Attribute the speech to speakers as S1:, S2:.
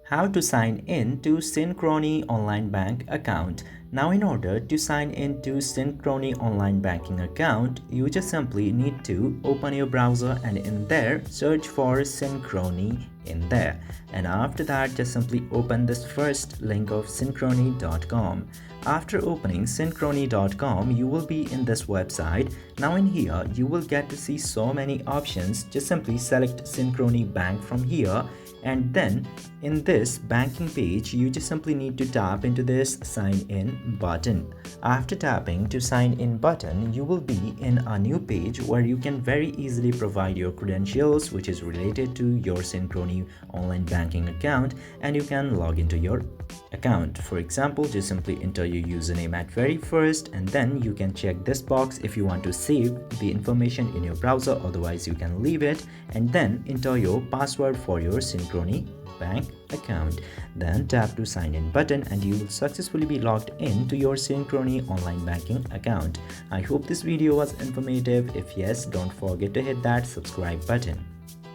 S1: How to sign in to Synchrony online bank account. Now in order to sign in to Synchrony online banking account, you just simply need to open your browser and in there search for Synchrony in there, and after that just simply open this first link of synchrony.com. After opening synchrony.com, you will be in this website. Now in here you will get to see so many options. Just simply select Synchrony bank from here, and then in this banking page you just simply need to tap into this sign in button. After tapping to sign in button, you will be in a new page where you can very easily provide your credentials which is related to your Synchrony online banking account, and you can log into your account. For example, just simply enter your username at very first, and then you can check this box if you want to save the information in your browser, otherwise you can leave it, and then enter your password for your Synchrony bank account. Then tap to sign in button and you will successfully be logged in to your Synchrony online banking account. I hope this video was informative. If yes, don't forget to hit that subscribe button.